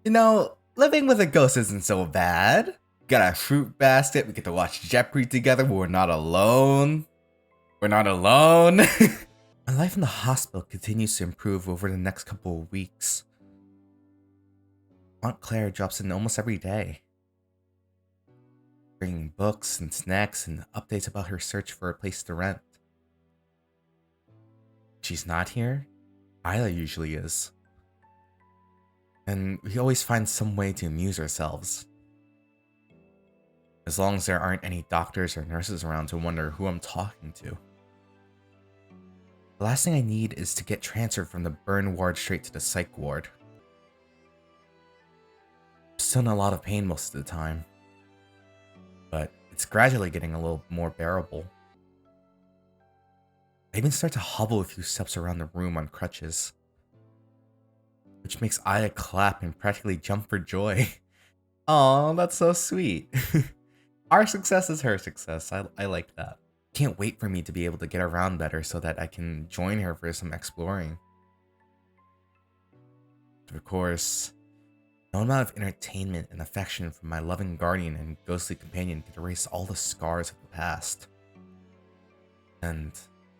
You know, living with a ghost isn't so bad. Got a fruit basket, we get to watch Jeopardy together, we're not alone. We're not alone. My life in the hospital continues to improve over the next couple of weeks. Aunt Claire drops in almost every day, bringing books and snacks and updates about her search for a place to rent. She's not here. Aya usually is. And we always find some way to amuse ourselves. As long as there aren't any doctors or nurses around to wonder who I'm talking to. The last thing I need is to get transferred from the burn ward straight to the psych ward. I'm still in a lot of pain most of the time, but it's gradually getting a little more bearable. I even start to hobble a few steps around the room on crutches, which makes Aya clap and practically jump for joy. Aw, that's so sweet. Our success is her success. I like that. Can't wait for me to be able to get around better so that I can join her for some exploring. Of course, no amount of entertainment and affection from my loving guardian and ghostly companion could erase all the scars of the past. And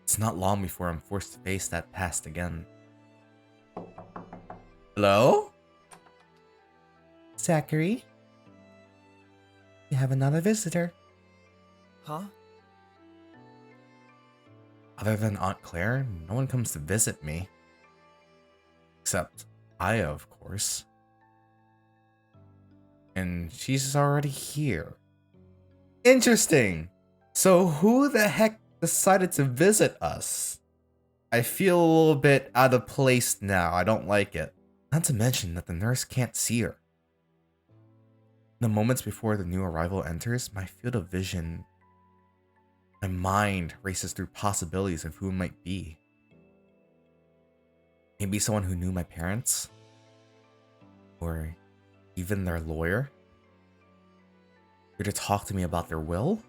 it's not long before I'm forced to face that past again. Hello? Zachary? You have another visitor. Huh? Other than Aunt Claire, no one comes to visit me. Except Aya, of course. And she's already here. Interesting! So who the heck decided to visit us? I feel a little bit out of place now. I don't like it. Not to mention that the nurse can't see her. In the moments before the new arrival enters, my field of vision, my mind races through possibilities of who it might be. Maybe someone who knew my parents? Or even their lawyer? Here to talk to me about their will?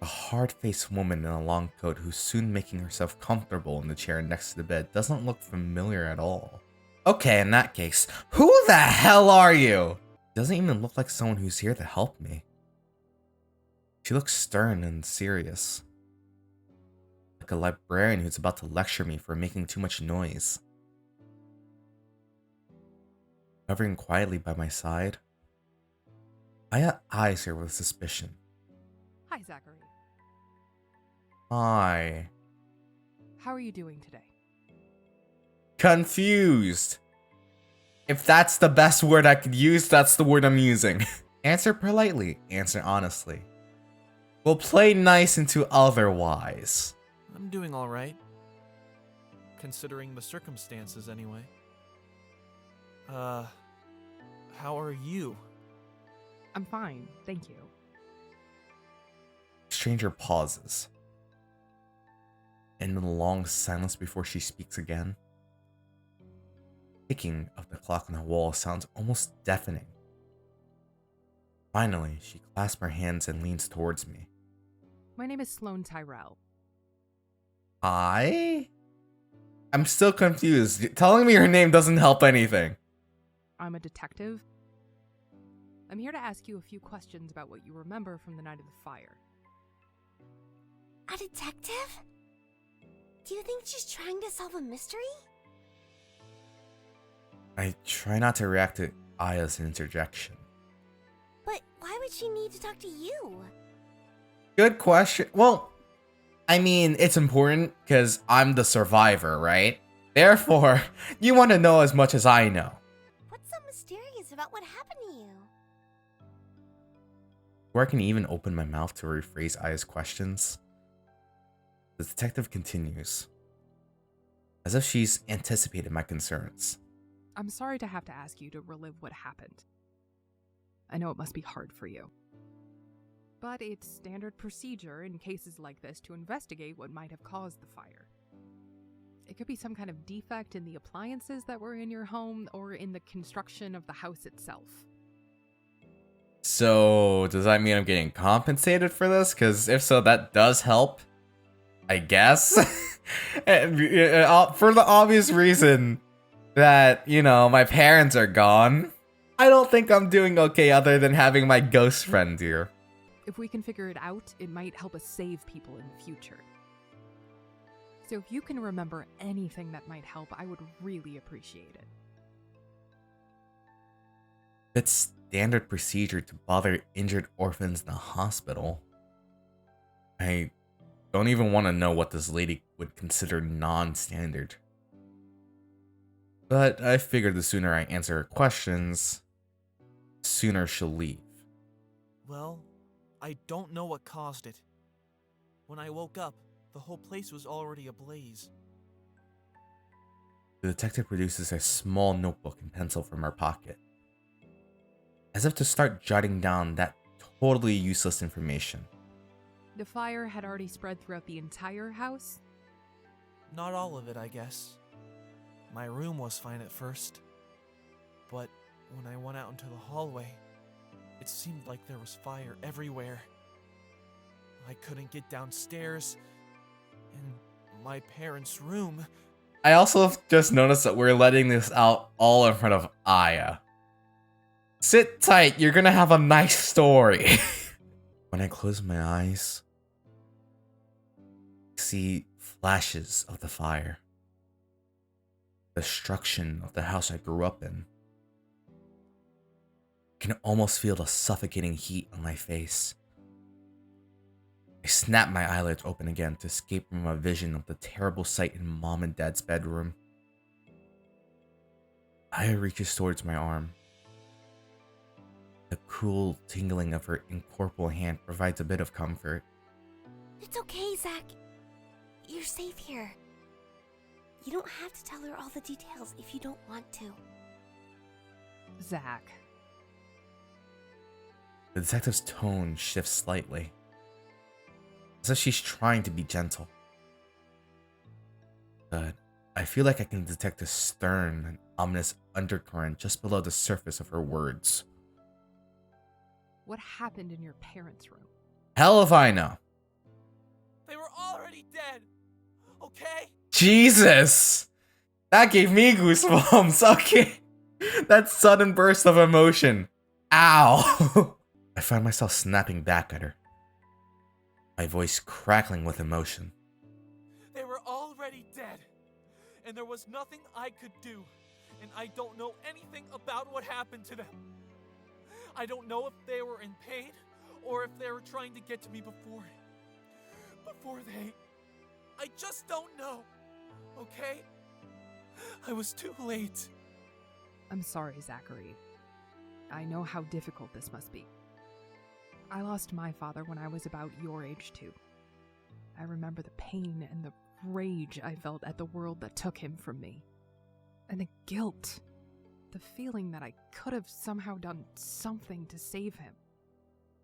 A hard-faced woman in a long coat who's soon making herself comfortable in the chair next to the bed doesn't look familiar at all. Okay, in that case, who the hell are you? Doesn't even look like someone who's here to help me. She looks stern and serious. Like a librarian who's about to lecture me for making too much noise. Hovering quietly by my side, Aya eyes her with suspicion. Hi, Zachary. Hi. How are you doing today? Confused. If that's the best word I could use, that's the word I'm using. Answer politely, answer honestly. We'll play nice into otherwise. I'm doing alright. Considering the circumstances, anyway. How are you? I'm fine, thank you. Stranger pauses. And in the long silence before she speaks again, ticking of the clock on the wall sounds almost deafening. Finally, she clasps her hands and leans towards me. My name is Sloane Tyrell. I'm still confused. Telling me her name doesn't help anything. I'm a detective. I'm here to ask you a few questions about what you remember from the night of the fire. A detective? Do you think she's trying to solve a mystery? I try not to react to Aya's interjection. But why would she need to talk to you? Good question. Well, I mean, it's important because I'm the survivor, right? Therefore, you want to know as much as I know. What's so mysterious about what happened to you? Before I can even open my mouth to rephrase Aya's questions, the detective continues, as if she's anticipated my concerns. I'm sorry to have to ask you to relive what happened. I know it must be hard for you. But it's standard procedure in cases like this to investigate what might have caused the fire. It could be some kind of defect in the appliances that were in your home or in the construction of the house itself. So, does that mean I'm getting compensated for this? Because if so, that does help, I guess. For the obvious reason, that, my parents are gone, I don't think I'm doing okay other than having my ghost friend here. If we can figure it out, it might help us save people in the future. So if you can remember anything that might help, I would really appreciate it. It's standard procedure to bother injured orphans in the hospital. I don't even want to know what this lady would consider non-standard. But I figured the sooner I answer her questions, the sooner she'll leave. Well, I don't know what caused it. When I woke up, the whole place was already ablaze. The detective produces a small notebook and pencil from her pocket, as if to start jotting down that totally useless information. The fire had already spread throughout the entire house? Not all of it, I guess. My room was fine at first, but when I went out into the hallway, it seemed like there was fire everywhere. I couldn't get downstairs, and my parents' room... I also just noticed that we're letting this out all in front of Aya. Sit tight, you're gonna have a nice story. When I close my eyes, I see flashes of the fire. Destruction of the house I grew up in. I can almost feel the suffocating heat on my face. I snap my eyelids open again to escape from a vision of the terrible sight in Mom and Dad's bedroom. Aya reaches towards my arm. The cool tingling of her incorporeal hand provides a bit of comfort. It's okay, Zach. You're safe here. You don't have to tell her all the details if you don't want to. Zach. The detective's tone shifts slightly, as if she's trying to be gentle. But I feel like I can detect a stern and ominous undercurrent just below the surface of her words. What happened in your parents' room? Hell if I know. They were already dead, okay? Jesus! That gave me goosebumps, okay. That sudden burst of emotion. Ow! I find myself snapping back at her, my voice crackling with emotion. They were already dead, and there was nothing I could do, and I don't know anything about what happened to them. I don't know if they were in pain, or if they were trying to get to me before they... I just don't know, okay? I was too late. I'm sorry, Zachary. I know how difficult this must be. I lost my father when I was about your age, too. I remember the pain and the rage I felt at the world that took him from me. And the guilt. The feeling that I could have somehow done something to save him.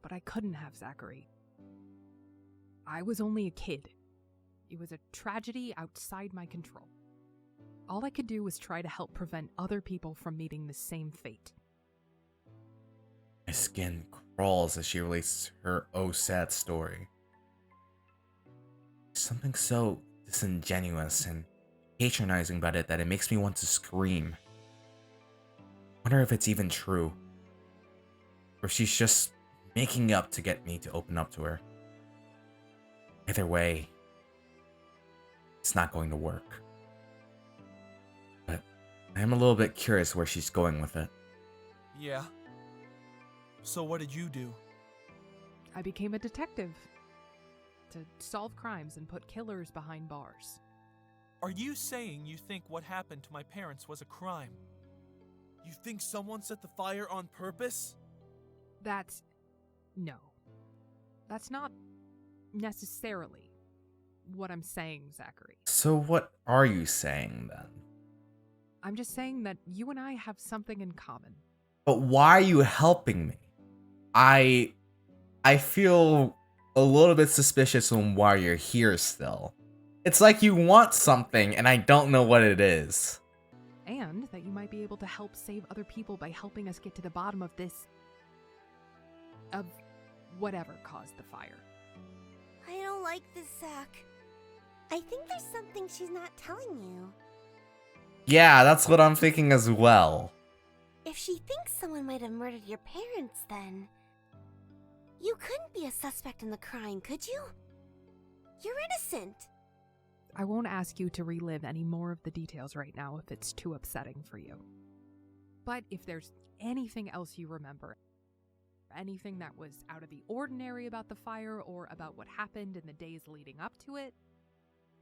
But I couldn't have, Zachary. I was only a kid. It was a tragedy outside my control. All I could do was try to help prevent other people from meeting the same fate. My skin crawls as she relates her oh sad story. Something so disingenuous and patronizing about it that it makes me want to scream. Wonder if it's even true. Or if she's just making up to get me to open up to her. Either way, it's not going to work. But I am a little bit curious where she's going with it. Yeah. So what did you do? I became a detective. To solve crimes and put killers behind bars. Are you saying you think what happened to my parents was a crime? You think someone set the fire on purpose? No. That's not necessarily what I'm saying, Zachary. So what are you saying then? I'm just saying that you and I have something in common. But why are you helping me? I feel a little bit suspicious on why you're here still. It's like you want something and I don't know what it is. And that you might be able to help save other people by helping us get to the bottom of this... of whatever caused the fire. I don't like this, Zach. I think there's something she's not telling you. Yeah, that's what I'm thinking as well. If she thinks someone might have murdered your parents, then you couldn't be a suspect in the crime, could you? You're innocent. I won't ask you to relive any more of the details right now if it's too upsetting for you. But if there's anything else you remember, anything that was out of the ordinary about the fire or about what happened in the days leading up to it,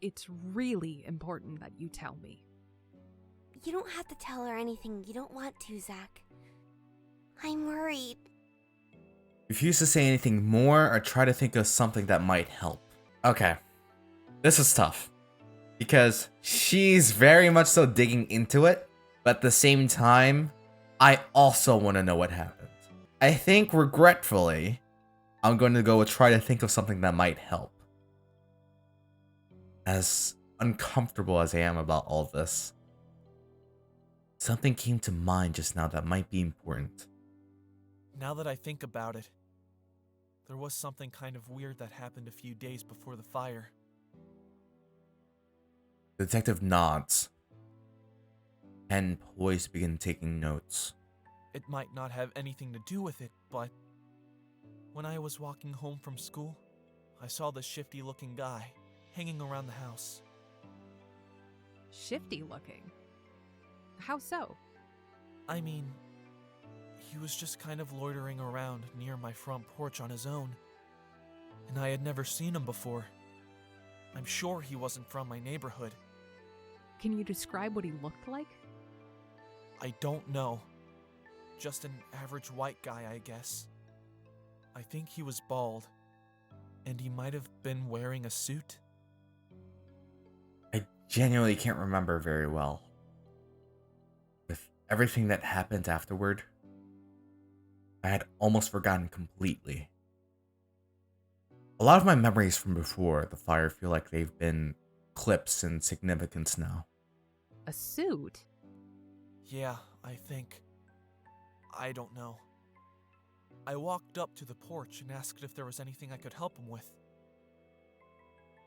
it's really important that you tell me. You don't have to tell her anything you don't want to, Zach. I'm worried. Refuse to say anything more or try to think of something that might help. Okay. This is tough. Because she's very much so digging into it, but at the same time, I also want to know what happened. I think, regretfully, I'm going to go with try to think of something that might help. As uncomfortable as I am about all this, something came to mind just now that might be important. Now that I think about it, there was something kind of weird that happened a few days before the fire. The detective nods. Pen poised to begin taking notes. It might not have anything to do with it, but when I was walking home from school, I saw this shifty-looking guy hanging around the house. Shifty looking? How so? I mean, he was just kind of loitering around near my front porch on his own, and I had never seen him before. I'm sure he wasn't from my neighborhood. Can you describe what he looked like? I don't know. Just an average white guy, I guess. I think he was bald, and he might have been wearing a suit. I genuinely can't remember very well. With everything that happened afterward, I had almost forgotten completely. A lot of my memories from before the fire feel like they've been clips in significance now. A suit? Yeah, I think. I don't know. I walked up to the porch and asked if there was anything I could help him with.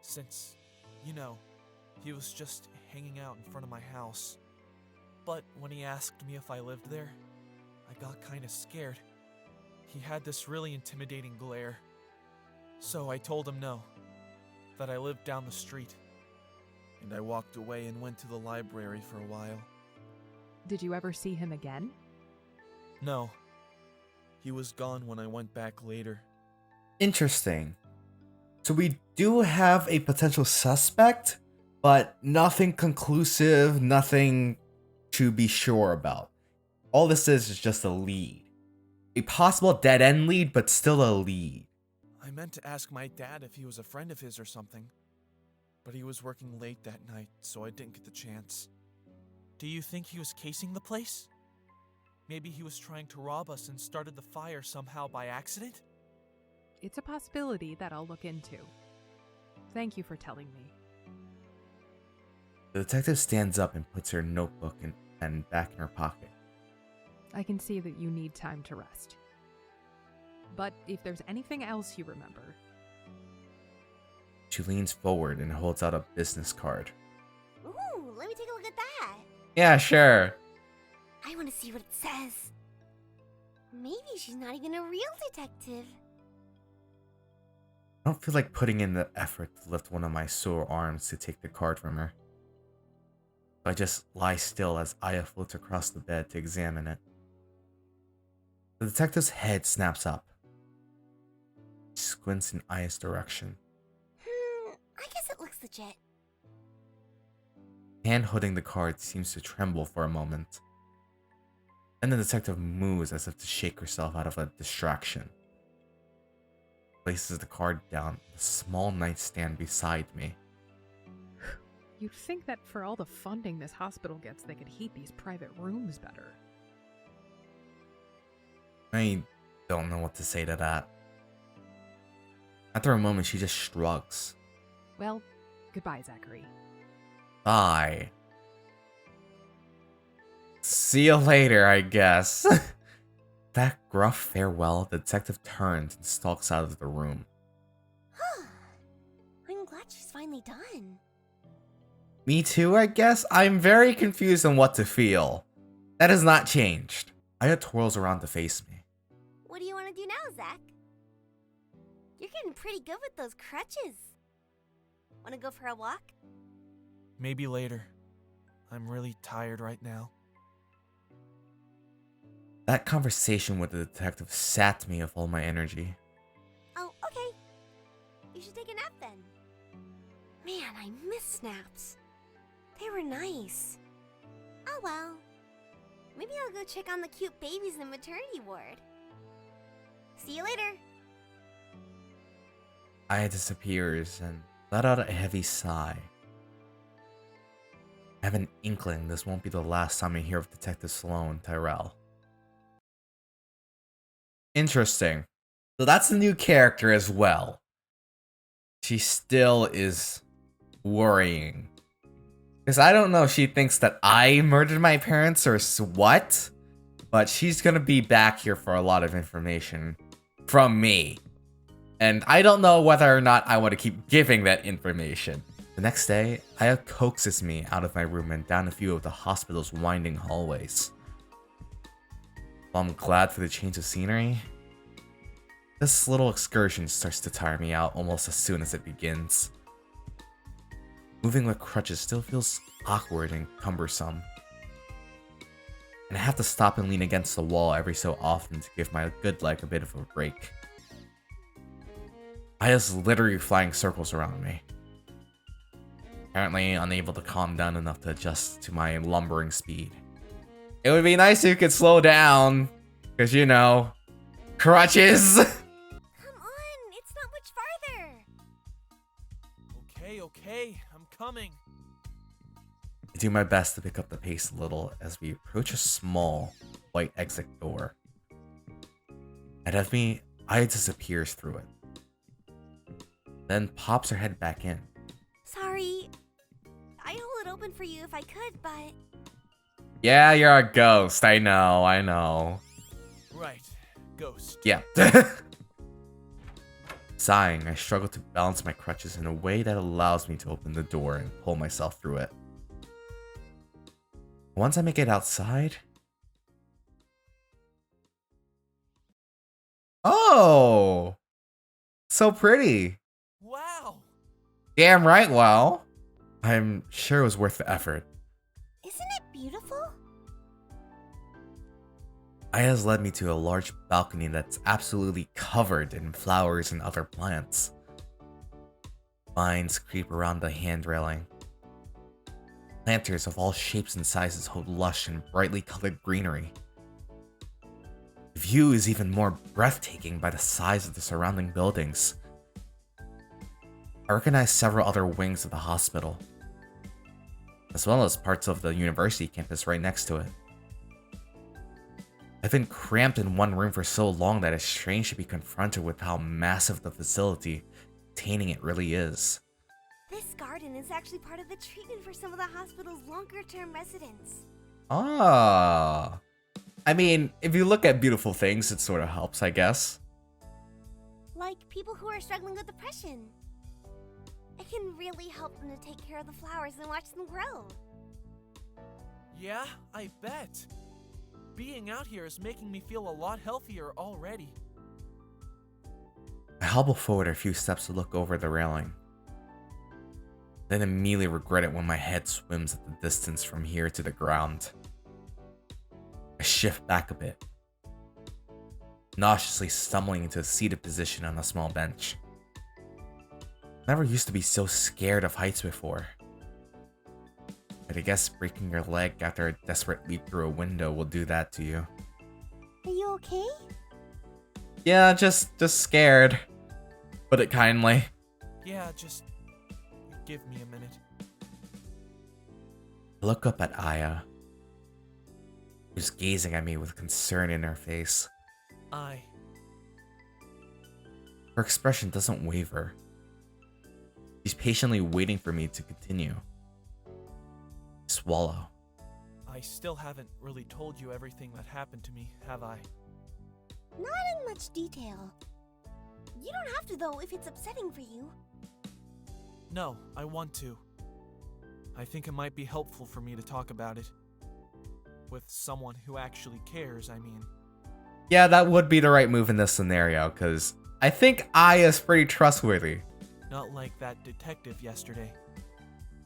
Since, he was just hanging out in front of my house. But when he asked me if I lived there, I got kinda scared. He had this really intimidating glare. So I told him no, that I lived down the street. And I walked away and went to the library for a while. Did you ever see him again? No. He was gone when I went back later. Interesting. So we do have a potential suspect, but nothing conclusive, nothing to be sure about. All this is just a lead. A possible dead-end lead, but still a lead. I meant to ask my dad if he was a friend of his or something, but he was working late that night, so I didn't get the chance. Do you think he was casing the place? Maybe he was trying to rob us and started the fire somehow by accident? It's a possibility that I'll look into. Thank you for telling me. The detective stands up and puts her notebook and pen back in her pocket. I can see that you need time to rest. But if there's anything else you remember... She leans forward and holds out a business card. Ooh, let me take a look at that. Yeah, sure. I want to see what it says. Maybe she's not even a real detective. I don't feel like putting in the effort to lift one of my sore arms to take the card from her. So I just lie still as Aya floats across the bed to examine it. The detective's head snaps up. He squints in Aya's direction. I guess it looks legit. Hand holding the card seems to tremble for a moment. Then the detective moves as if to shake herself out of a distraction. Places the card down on the small nightstand beside me. You'd think that for all the funding this hospital gets, they could heat these private rooms better. I don't know what to say to that. After a moment, she just shrugs. Well, goodbye, Zachary. Bye. See you later, I guess. That gruff farewell, the detective turns and stalks out of the room. I'm glad she's finally done. Me too, I guess? I'm very confused on what to feel. That has not changed. Aya twirls around to face me. What do you want to do now, Zach? You're getting pretty good with those crutches. Want to go for a walk? Maybe later. I'm really tired right now. That conversation with the detective sapped me of all my energy. Oh, okay. You should take a nap then. Man, I miss snaps. They were nice. Oh well. Maybe I'll go check on the cute babies in the maternity ward. See you later. Aya disappears and let out a heavy sigh. I have an inkling this won't be the last time I hear of Detective Sloan Tyrell. Interesting. So that's a new character as well. She still is worrying. Because I don't know if she thinks that I murdered my parents or what. But she's gonna be back here for a lot of information from me. And I don't know whether or not I want to keep giving that information. The next day, Aya coaxes me out of my room and down a few of the hospital's winding hallways. While I'm glad for the change of scenery, this little excursion starts to tire me out almost as soon as it begins. Moving with crutches still feels awkward and cumbersome. And I have to stop and lean against the wall every so often to give my good leg a bit of a break. Aya's literally flying circles around me. Apparently unable to calm down enough to adjust to my lumbering speed. It would be nice if you could slow down, because you know, crutches! Come on, it's not much farther. Okay, I'm coming. I do my best to pick up the pace a little as we approach a small, white exit door. Ahead of me, Aya disappears through it. Then pops her head back in. Sorry. I'd hold it open for you if I could, but... Yeah, you're a ghost. I know. Right, ghost. Yeah. Sighing, I struggle to balance my crutches in a way that allows me to open the door and pull myself through it. Once I make it outside... Oh! So pretty. Wow! Damn right, well. I'm sure it was worth the effort. Isn't it beautiful? Aya's led me to a large balcony that's absolutely covered in flowers and other plants. Vines creep around the hand railing. Planters of all shapes and sizes hold lush and brightly colored greenery. The view is even more breathtaking by the size of the surrounding buildings. I recognize several other wings of the hospital, as well as parts of the university campus right next to it. I've been cramped in one room for so long that it's strange to be confronted with how massive the facility containing it really is. This garden is actually part of the treatment for some of the hospital's longer-term residents. Ah. I mean, if you look at beautiful things, it sort of helps, I guess. Like people who are struggling with depression. It can really help them to take care of the flowers and watch them grow. Yeah, I bet. Being out here is making me feel a lot healthier already. I hobble forward a few steps to look over the railing. Then immediately regret it when my head swims at the distance from here to the ground. I shift back a bit, nauseously stumbling into a seated position on a small bench. Never used to be so scared of heights before. But I guess breaking your leg after a desperate leap through a window will do that to you. Are you okay? Yeah, just scared. Put it kindly. Yeah, just give me a minute. I look up at Aya, who's gazing at me with concern in her face. I Her expression doesn't waver. She's patiently waiting for me to continue. Swallow. still haven't really told you everything that happened to me, have I? Not in much detail. You don't have to though if it's upsetting for you. No, I want to. I think it might be helpful for me to talk about it. With someone who actually cares, I mean. Yeah, that would be the right move in this scenario, because I think Aya's pretty trustworthy. Not like that detective yesterday.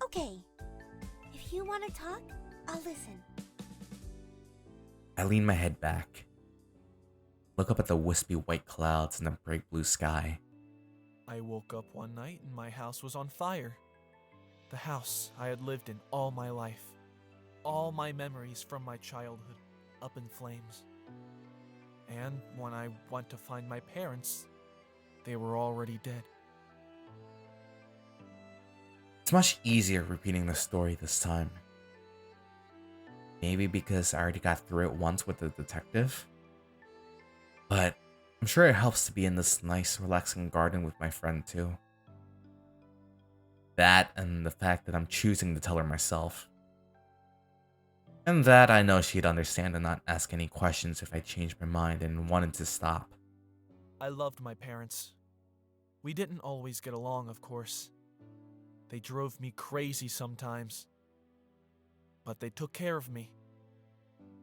Okay. If you want to talk, I'll listen. I lean my head back, look up at the wispy white clouds and the bright blue sky. I woke up one night and my house was on fire. The house I had lived in all my life. All my memories from my childhood up in flames. And when I went to find my parents, they were already dead. It's much easier repeating the story this time. Maybe because I already got through it once with the detective. But I'm sure it helps to be in this nice, relaxing garden with my friend too. That and the fact that I'm choosing to tell her myself. And that I know she'd understand and not ask any questions if I changed my mind and wanted to stop. I loved my parents. We didn't always get along, of course. They drove me crazy sometimes. But they took care of me.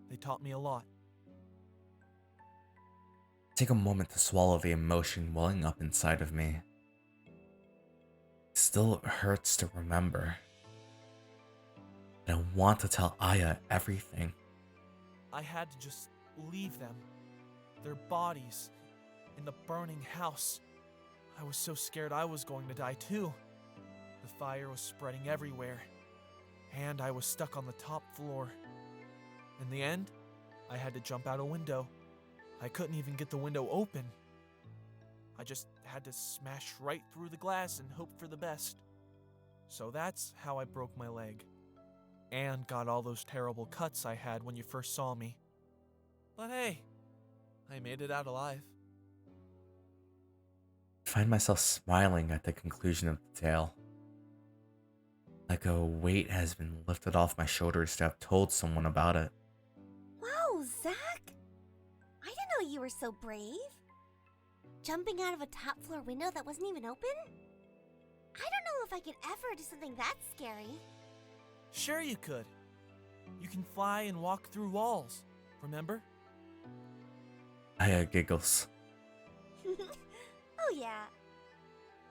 They taught me a lot. Take a moment to swallow the emotion welling up inside of me. It still hurts to remember. And I want to tell Aya everything. I had to just leave them. Their bodies in the burning house. I was so scared I was going to die too. The fire was spreading everywhere. And I was stuck on the top floor. In the end, I had to jump out a window. I couldn't even get the window open. I just had to smash right through the glass and hope for the best. So that's how I broke my leg. And got all those terrible cuts I had when you first saw me. But hey, I made it out alive. I find myself smiling at the conclusion of the tale. Like a weight has been lifted off my shoulders to have told someone about it. Wow, Zach! I didn't know you were so brave. Jumping out of a top floor window that wasn't even open? I don't know if I could ever do something that scary. Sure you could. You can fly and walk through walls, remember? Aya giggles. Oh yeah.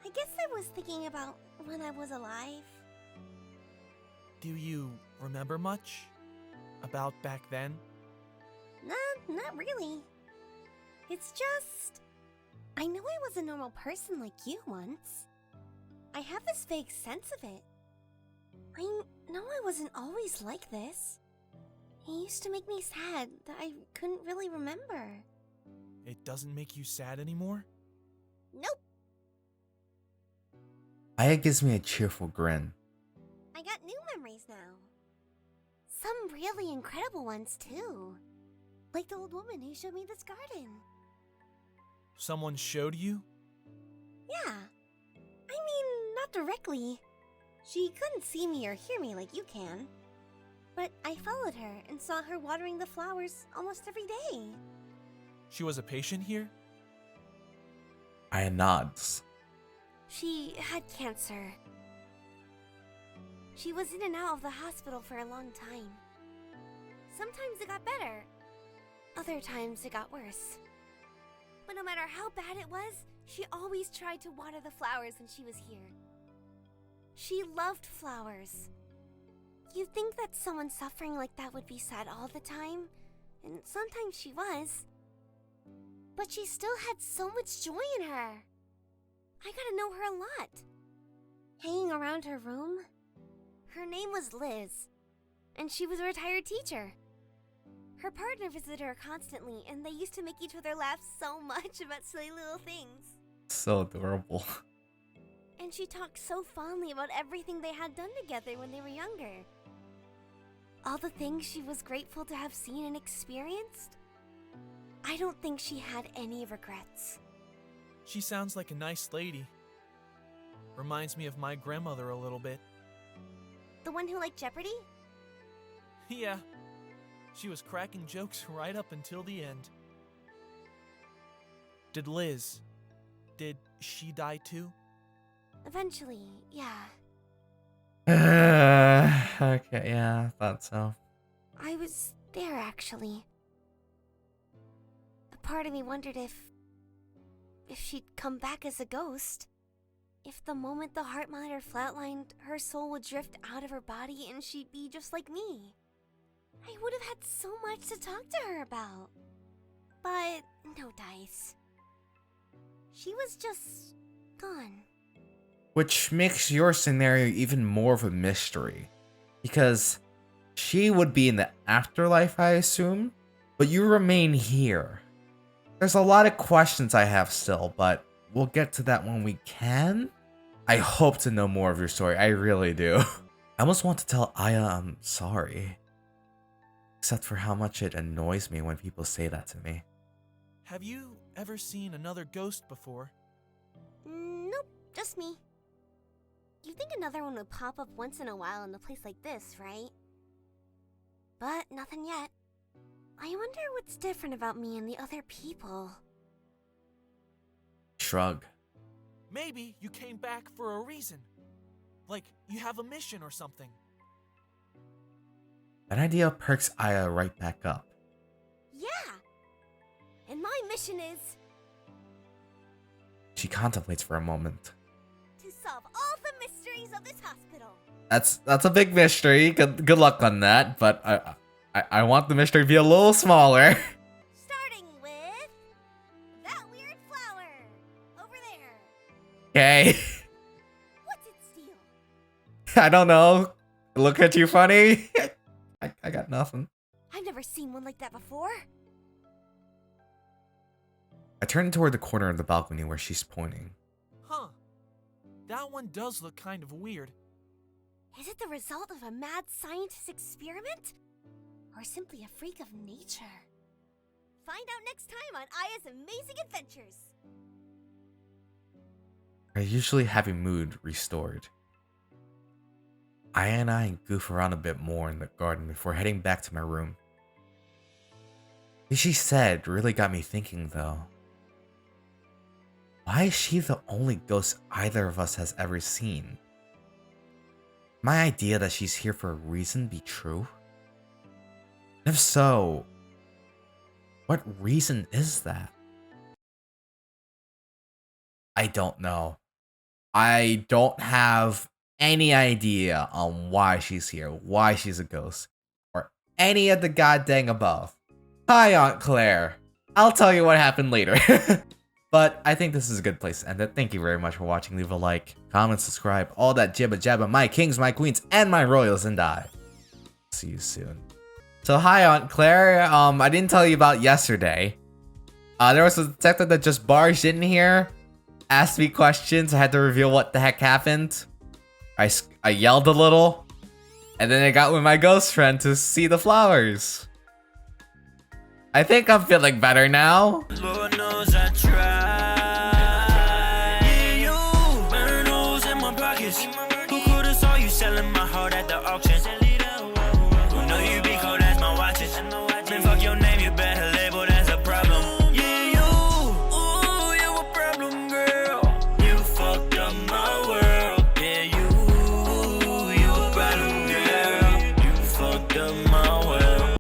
I guess I was thinking about when I was alive. Do you remember much about back then? Nah, not really. It's just... I know I was a normal person like you once. I have this vague sense of it. I know I wasn't always like this. It used to make me sad that I couldn't really remember. It doesn't make you sad anymore? Nope. Aya gives me a cheerful grin. I got new memories now. Some really incredible ones too. Like the old woman who showed me this garden. Someone showed you? Yeah. I mean, not directly. She couldn't see me or hear me like you can. But I followed her and saw her watering the flowers almost every day. She was a patient here? Aya nods. She had cancer. She was in and out of the hospital for a long time. Sometimes it got better. Other times it got worse. But no matter how bad it was, she always tried to water the flowers when she was here. She loved flowers. You'd think that someone suffering like that would be sad all the time, and sometimes she was. But she still had so much joy in her. I got to know her a lot. Hanging around her room. Her name was Liz, and she was a retired teacher. Her partner visited her constantly, and they used to make each other laugh so much about silly little things. So adorable. And she talked so fondly about everything they had done together when they were younger. All the things she was grateful to have seen and experienced. I don't think she had any regrets. She sounds like a nice lady. Reminds me of my grandmother a little bit. The one who liked Jeopardy? Yeah. She was cracking jokes right up until the end. Did she die too? Eventually, yeah. Okay, yeah, I thought so. I was there, actually. A part of me wondered if she'd come back as a ghost. If the moment the heart monitor flatlined, her soul would drift out of her body and she'd be just like me. I would have had so much to talk to her about. But no dice. She was just gone. Which makes your scenario even more of a mystery. Because she would be in the afterlife, I assume, but you remain here. There's a lot of questions I have still, but we'll get to that when we can. I hope to know more of your story, I really do. I almost want to tell Aya I'm sorry. Except for how much it annoys me when people say that to me. Have you ever seen another ghost before? Nope, just me. You'd think another one would pop up once in a while in a place like this, right? But nothing yet. I wonder what's different about me and the other people. Shrug. Maybe you came back for a reason. Like you have a mission or something. That idea perks Aya right back up. Yeah! And my mission is She contemplates for a moment. to solve all the mysteries of this hospital. That's a big mystery. Good luck on that, but I want the mystery to be a little smaller. Starting with that weird flower over there. Okay. What's it steal? I don't know. Look at you funny. I got nothing. I've never seen one like that before. I turn toward the corner of the balcony where she's pointing. Huh. That one does look kind of weird. Is it the result of a mad scientist experiment? Or simply a freak of nature? Find out next time on Aya's Amazing Adventures. Her usually happy mood restored. Aya and I goof around a bit more in the garden before heading back to my room. What she said really got me thinking though. Why is she the only ghost either of us has ever seen? My idea that she's here for a reason be true? If so, what reason is that? I don't know. I don't have any idea on why she's here, why she's a ghost, or any of the goddamn above. Hi, Aunt Claire. I'll tell you what happened later. But I think this is a good place to end it. Thank you very much for watching. Leave a like, comment, subscribe, all that jibba jabba. My kings, my queens, and my royals, and I. See you soon. So hi, Aunt Claire. I didn't tell you about yesterday. There was a detective that just barged in here, asked me questions. I had to reveal what the heck happened. I yelled a little, and then I got with my ghost friend to see the flowers. I think I'm feeling better now. Lord knows I tried. You burn holes in my pockets.